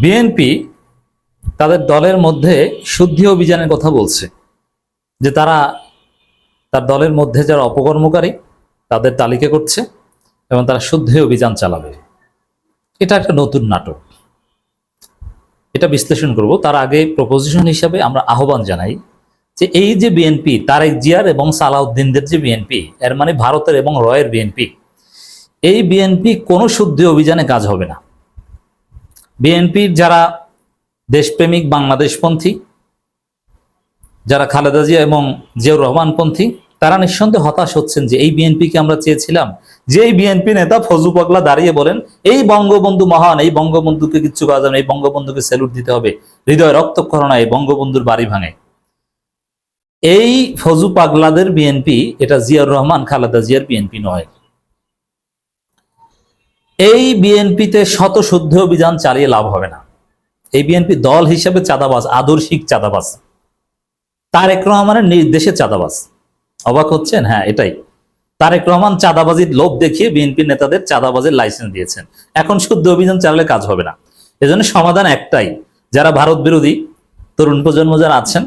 BNP তাদের দলের মধ্যে শুদ্ধি অভিযানের কথা বলছে, যে তার দলের মধ্যে যারা অপকর্মকারী তাদের তালিকা করছে এবং তারা শুদ্ধি অভিযান চালাবে। এটা একটা নতুন নাটক, এটা বিশ্লেষণ করব। তার আগে প্রপোজিশন হিসাবে আমরা আহ্বান জানাই যে এই যে বিএনপি, তারেক জিয়ার এবং সালাউদ্দিনদের যে বিএনপি, এর মানে ভারতের এবং রয়ের বিএনপি, এই বিএনপি কোনো শুদ্ধি অভিযানে কাজ হবে না। বিএনপির যারা দেশপ্রেমিক বাংলাদেশপন্থী, যারা খালেদা জিয়া এবং জিয়াউর রহমানপন্থী, তারা নিঃসন্দেহে হতাশ হচ্ছেন যে এই বিএনপিকে আমরা চেয়েছিলাম, যে এই বিএনপি নেতা ফজু পাগলা দাঁড়িয়ে বলেন এই বঙ্গবন্ধু মহান, এই বঙ্গবন্ধুকে কিচ্ছু করা যাবে না, এই বঙ্গবন্ধুকে স্যালুট দিতে হবে, হৃদয় রক্তক্ষরণ হয়, এই বঙ্গবন্ধুর বাড়ি ভাঙে। এই ফজু পাগলাদের বিএনপি, এটা জিয়াউর রহমান খালেদা জিয়ার বিএনপি নয়। এই বিএনপিতে শত শুদ্ধ অভিযান চালিয়ে লাভ হবে না। এই বিএনপি দল হিসেবে চাঁদাবাজ, আদর্শিক চাঁদাবাজ, তারেক রহমানের নির্দেশে চাঁদাবাজ। অবাক হচ্ছেন? হ্যাঁ, এটাই। তারেক রহমান চাঁদাবাজির লোভ দেখিয়ে বিএনপি নেতাদের চাঁদাবাজের লাইসেন্স দিয়েছেন। এখন শুদ্ধ অভিযান চালালে কাজ হবে না। এজন্য সমাধান একটাই, যারা ভারত বিরোধী তরুণ প্রজন্ম যারা আছেন,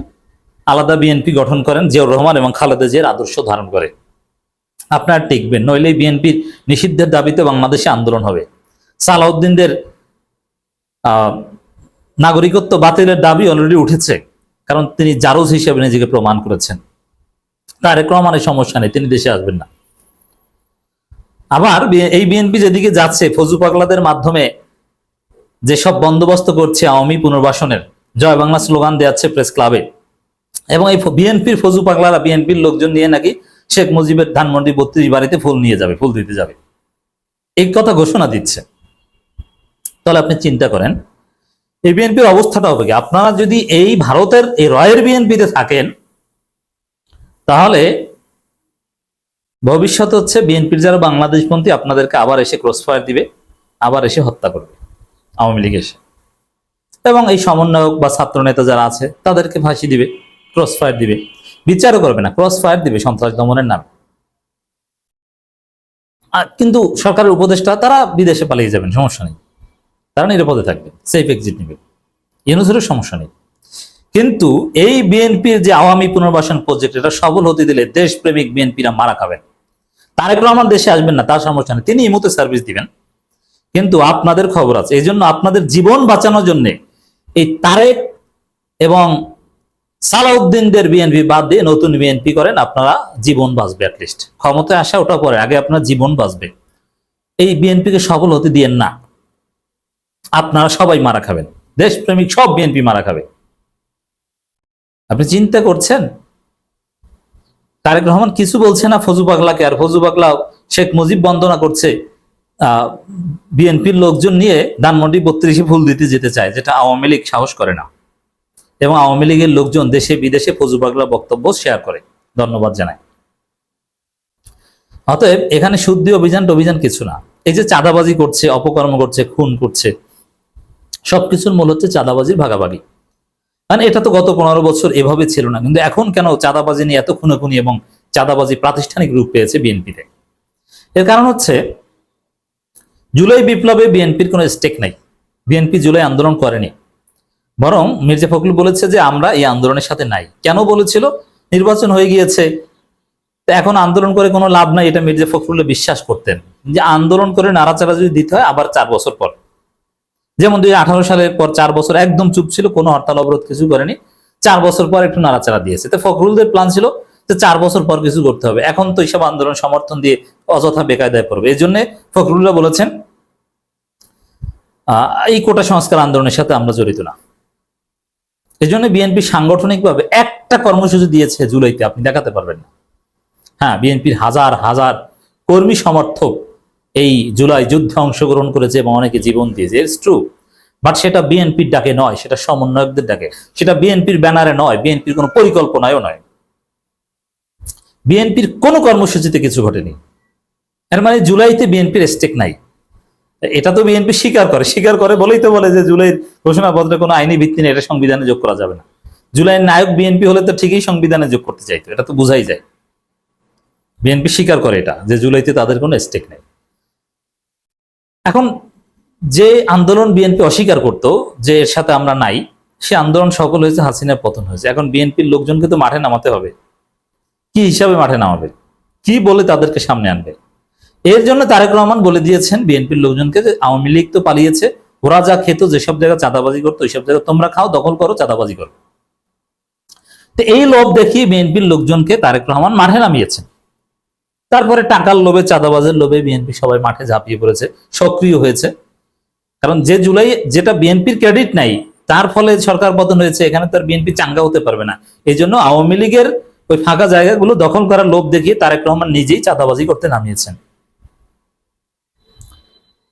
আলাদা বিএনপি গঠন করেন, জিয়াউর রহমান এবং খালেদা জিয়ার আদর্শ ধারণ করে। আপনার টিকবেন, নইলে বিএনপির নিষিদ্ধের দাবিতে বাংলাদেশে আন্দোলন হবে। সালাউদ্দিনদের নাগরিকত্ব বাতিলের দাবি অলরেডি উঠেছে, কারণ তিনি জারজ হিসেবে নিজেকে প্রমাণ করেছেন। তারেক রহমানের সমস্যা নেই, তিনি দেশে আসবেন না। আবার এই বিএনপি যেদিকে যাচ্ছে, ফজু পাগলাদের মাধ্যমে যেসব বন্দোবস্ত করছে, আওয়ামী পুনর্বাসনের জয় বাংলা স্লোগান দেওয়াচ্ছে প্রেস ক্লাবে, এবং এই বিএনপির ফজু পাগলারা বিএনপির লোকজন নিয়ে নাকি শেখ মুজিবের ধানমন্ডি 32 বাড়িতে ফুল নিয়ে যাবে, ফুল দিতে যাবে, এই কথা ঘোষণা দিচ্ছে। তাহলে আপনি চিন্তা করেন এই বিএনপির অবস্থাটা হবে কি? আপনারা যদি এই ভারতের এই রয়ের বিএনপিতে থাকেন, তাহলে ভবিষ্যৎ হচ্ছে বিএনপির যারা বাংলাদেশপন্থী আপনাদেরকে আবার এসে ক্রসফায়ার দিবে, আবার এসে হত্যা করবে আওয়ামী লীগ এসে, এবং এই সমন্বয়ক বা ছাত্র নেতা যারা আছে তাদেরকে ফাঁসি দিবে, ক্রসফায়ার দিবে, বিচারও করবে না, ক্রসফায়ার দিবে সন্ত্রাস দমনের নামে। কিন্তু সরকারের উপদেষ্টা তারা বিদেশে পালিয়ে যাবেন, সমস্যা নেই, তারা নিরাপদে থাকবে, সেফ এক্সিট নেবে, ইউনুসেরও সমস্যা নেই। কিন্তু এই বিএনপির যে আওয়ামী পুনর্বাসন প্রজেক্ট, এটা সফল হতে দিলে দেশপ্রেমিক বিএনপিরা মারা খাবেন। তারেক রহমান দেশে আসবেন না, তার সমস্যা নেই, তিনি ইমুতে সার্ভিস দিবেন, কিন্তু আপনাদের খবর আছে। এই জন্য আপনাদের জীবন বাঁচানোর জন্য এই তারেক এবং সালাউদ্দিনদের বিএনপি বাদ দিয়ে নতুন বিএনপি করেন, আপনারা জীবন বাঁচবে। অ্যাটলিস্ট ক্ষমতায় আসা ওটা পরে, আগে আপনার জীবন বাঁচবে। এই বিএনপিকে সফল হতে দিয়েন না, আপনারা সবাই মারা খাবেন, দেশপ্রেমিক সব বিএনপি মারা খাবে। আপনি চিন্তা করছেন? তারেক রহমান কিছু বলছে না ফজু পাগলাকে, আর ফজু পাগলা শেখ মুজিব বন্দনা করছে, বিএনপির লোকজন নিয়ে ধানমন্ডি 32 ফুল দিতে যেতে চায়, যেটা আওয়ামী লীগ সাহস করে না, এবং আওয়ামী লীগের লোকজন দেশে বিদেশে ফজু পাগলার বক্তব্য শেয়ার করে। ধন্যবাদ জানাই। অতএব এখানে শুদ্ধি অভিযান কিছু না। এই যে চাঁদাবাজি করছে, অপকর্ম করছে, খুন করছে, সবকিছুর মূল হচ্ছে চাঁদাবাজির ভাগাভাগি। মানে এটা তো গত 15 বছর এভাবে ছিল না, কিন্তু এখন কেন চাঁদাবাজি নিয়ে এত খুনোখুনি এবং চাঁদাবাজি প্রাতিষ্ঠানিক রূপ পেয়েছে বিএনপিতে? এর কারণ হচ্ছে জুলাই বিপ্লবে বিএনপির কোনো স্টেক নাই। বিএনপি জুলাই আন্দোলন করেনি, বরং মির্জা ফখরুল বলেছে যে আমরা এই আন্দোলনের সাথে নাই। কেন বলেছিল? নির্বাচন হয়ে গিয়েছে, এখন আন্দোলন করে কোনো লাভ নাই, এটা মির্জা ফখরুল বিশ্বাস করতেন, যে আন্দোলন করে নাড়াচাড়া যদি দিতে হয় আবার 4 বছর পর। যেমন 2018 সালের পর 4 বছর একদম চুপ ছিল, কোনো হরতাল অবরোধ কিছু করেনি, 4 বছর পর একটু নাড়াচাড়া দিয়েছে। তো ফখরুলদের প্ল্যান ছিল যে 4 বছর পর কিছু করতে হবে। এখন তো এইসব আন্দোলন সমর্থন দিয়ে অযথা বেকায়দায় পড়বে। এই জন্য ফখরুলরা বলেছেন এই কোটা সংস্কার আন্দোলনের সাথে আমরা জড়িত না। এই জন্য বিএনপি সাংগঠনিকভাবে একটা কর্মসূচি দিয়েছে জুলাইতে, আপনি দেখাতে পারবেন না। হ্যাঁ, বিএনপির হাজার হাজার কর্মী সমর্থক এই জুলাই যুদ্ধে অংশগ্রহণ করেছে এবং অনেকে জীবন দিয়েছে, ইটস ট্রু। বাট সেটা বিএনপির ডাকে নয়, সেটা সমন্বয়কদের ডাকে, সেটা বিএনপির ব্যানারে নয়, বিএনপির কোনো পরিকল্পনায়ও নয়। বিএনপির কোনো কর্মসূচিতে কিছু ঘটেনি। এর মানে জুলাইতে বিএনপির স্টেক নাই। এটা তো বিএনপি স্বীকার করে বলেই তো বলে যে জুলাইয়ের ঘোষণাপত্রে কোনো আইনি ভিত্তি নেই, এটা সংবিধানে যোগ করা যাবে না। জুলাইয়ের নায়ক বিএনপি হলে তো ঠিকই সংবিধানে যোগ করতে চাইতো, এটা তো বোঝাই যায়। বিএনপি স্বীকার করে এটা, যে জুলাইতে তাদের কোনো স্টেক নেই। এখন যে আন্দোলন বিএনপি অস্বীকার করত যে এর সাথে আমরা নাই, সে আন্দোলন সফল হয়েছে, হাসিনার পতন হয়েছে। এখন বিএনপির লোকজনকে তো মাঠে নামাতে হবে। কি হিসাবে মাঠে নামাবে, কি বলে তাদেরকে সামনে আনবে? এর জন্য তারেক রহমান বলে দিয়েছেন বিএনপির লোকজনকে যে আওয়ামী লীগ তো পালিয়েছে, ওরা যা খেত, যেসব জায়গায় চাঁদাবাজি করতো ওইসব জায়গায় তোমরা খাও, দখল করো, চাঁদাবাজি করো। তো এই লোভ দেখিয়ে বিএনপির লোকজনকে তারেক রহমান মাঠে নামিয়েছেন। তারপরে টাকার লোভে, চাঁদাবাজের লোভে বিএনপি সবাই মাঠে ঝাঁপিয়ে পড়েছে, সক্রিয় হয়েছে। কারণ যে জুলাই, যেটা বিএনপির ক্রেডিট নাই, তার ফলে সরকার পতন হয়েছে, এখানে তার বিএনপি চাঙ্গা হতে পারবে না। এই জন্য আওয়ামী লীগের ওই ফাঁকা জায়গাগুলো দখল করার লোভ দেখিয়ে তারেক রহমান নিজেই চাঁদাবাজি করতে নামিয়েছেন।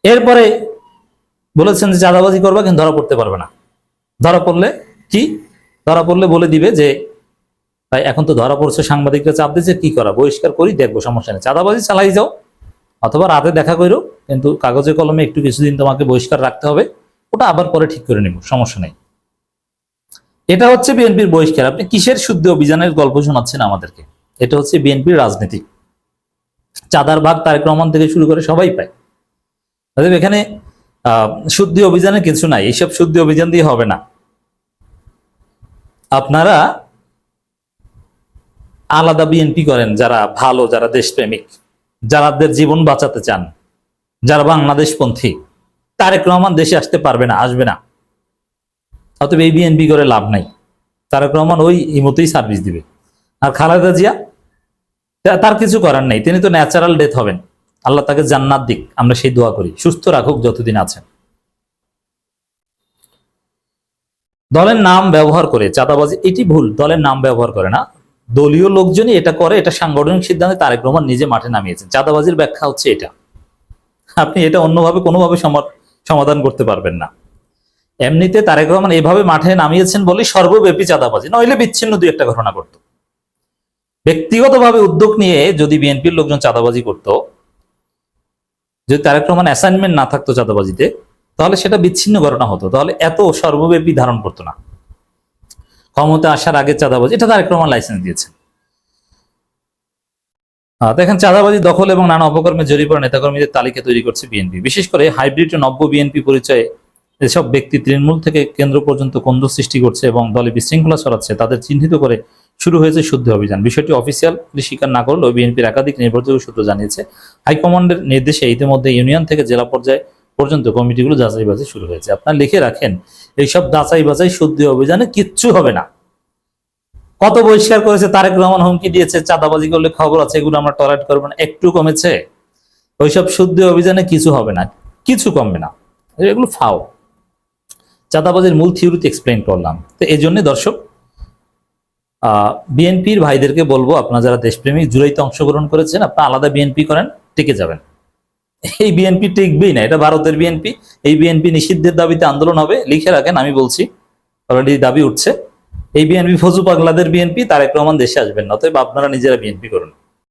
এরপরে বলেছেন যে চাঁদাবাজি করবা কিন্তু ধরা পড়তে পারবে না। ধরা পড়লে কি, ধরা পড়লে বলে দিবে যে ভাই এখন তো ধরা পড়ছে, সাংবাদিকরা চাপ দিচ্ছে, কি করা, বহিষ্কার করি, দেখবো, সমস্যা নেই, চাঁদাবাজি চালাই যাও, অথবা রাতে দেখা করো, কিন্তু কাগজে কলমে একটু কিছুদিন তোমাকে বহিষ্কার রাখতে হবে, ওটা আবার পরে ঠিক করে নিব, সমস্যা নেই। এটা হচ্ছে বিএনপির বহিষ্কার। আপনি কিসের শুদ্ধি অভিযানের গল্প শোনাচ্ছেন আমাদেরকে? এটা হচ্ছে বিএনপির রাজনীতি। চাঁদার ভাগ তারেক রহমান থেকে শুরু করে সবাই পায়। এখানে শুদ্ধি অভিযানের কিছু নাই, এইসব শুদ্ধি অভিযান দিয়ে হবে না। আপনারা আলাদা বিএনপি করেন, যারা ভালো, যারা দেশপ্রেমিক, যারাদের জীবন বাঁচাতে চান, যারা বাংলাদেশপন্থী। তারেক রহমান দেশে আসতে পারবে না, আসবে না, অতএব এই বিএনপি করে লাভ নাই। তারেক রহমান ওই ইমতেই সার্ভিস দিবে। আর খালেদা জিয়া, তার কিছু করার নেই, তিনি তো ন্যাচারাল ডেথ হবেন। আল্লাহ তাকে জান্নাত দিক, আমরা সেই দোয়া করি, সুস্থ রাখুক যতদিন আছেন। দলের নাম ব্যবহার করে চাঁদাবাজি, এটি ভুল। দলের নাম ব্যবহার করে না, দলীয় লোকজনই এটা করে। এটা সাংগঠনিক সিদ্ধান্তে তারেক রহমান নিজে মাঠে নামিয়েছেন। চাঁদাবাজির ব্যাখ্যা হচ্ছে এটা। আপনি এটা অন্যভাবে কোনোভাবে সমাধান করতে পারবেন না। এমনিতে তারেক রহমান এভাবে মাঠে নামিয়েছেন বলে সর্বব্যাপী চাঁদাবাজি, নইলে বিচ্ছিন্ন দুই একটা ঘটনা করতো। ব্যক্তিগতভাবে উদ্যোগ নিয়ে যদি বিএনপির লোকজন চাঁদাবাজি করত, যদি তারেক রহমান অ্যাসাইনমেন্ট না থাকতো চাঁদাবাজিতে, তাহলে সেটা বিচ্ছিন্ন ঘটনা হতো, তাহলে এত সর্বব্যাপী ধারণ করতো না। ক্ষমতা আসার আগে চাঁদাবাজি, এটা তারেক রহমান লাইসেন্স দিয়েছেন। দেখেন, চাঁদাবাজি, দখল এবং নানা অপকর্মে জড়িয়ে পড়া নেতাকর্মীদের তালিকা তৈরি করছে বিএনপি। বিশেষ করে হাইব্রিড ও নব্য বিএনপি পরিচয়ে এসব ব্যক্তি তৃণমূল থেকে কেন্দ্র পর্যন্ত কোন্দল সৃষ্টি করছে এবং দলে বিশৃঙ্খলা ছড়াচ্ছে, তাদের চিহ্নিত করে শুরু হয়েছে শুদ্ধি অভিযান। বিষয়টি অফিসিয়ালি স্বীকার না করলেও বিএনপির একাধিক নির্ভরযোগ্য সূত্র জানিয়েছে, হাইকমান্ডের নির্দেশে ইতিমধ্যে ইউনিয়ন থেকে জেলা পর্যায়ে পর্যন্ত কমিটিগুলো যাচাই বাছাই শুরু হয়েছে। আপনারা লিখে রাখেন, এইসব যাচাই বাছাই শুদ্ধি অভিযানে কিচ্ছু হবে না। কত বহিষ্কার করেছে তারেক রহমান, হুমকি দিয়েছে চাঁদাবাজি করলে খবর আছে, এগুলো আমরা টলারেট করবো না, একটু কমেছে। ওইসব শুদ্ধি অভিযানে কিছু হবে না, কিছু কমবে না, এগুলো ফাও। চাঁদাবাজির মূল থিওরিতে এক্সপ্লেইন করলাম। তো এই জন্য দর্শক, বিএনপির ভাইদেরকে বলবো, আপনারা যারা দেশপ্রেমিক, জুলাইতে অংশগ্রহণ করেছেন, আপনারা আলাদা বিএনপি করেন, টিকে যাবেন। এই বিএনপি টিকবেই না, এটা ভারতের বিএনপি। এই বিএনপি নিষিদ্ধের দাবিতে আন্দোলন হবে, লিখে রাখেন, আমি বলছি, অলরেডি দাবি উঠছে। এই বিএনপি ফজু পাগলাদের বিএনপি, তারেক রহমান দেশে আসবেন না, অতএব আপনারা নিজেরা বিএনপি করুন।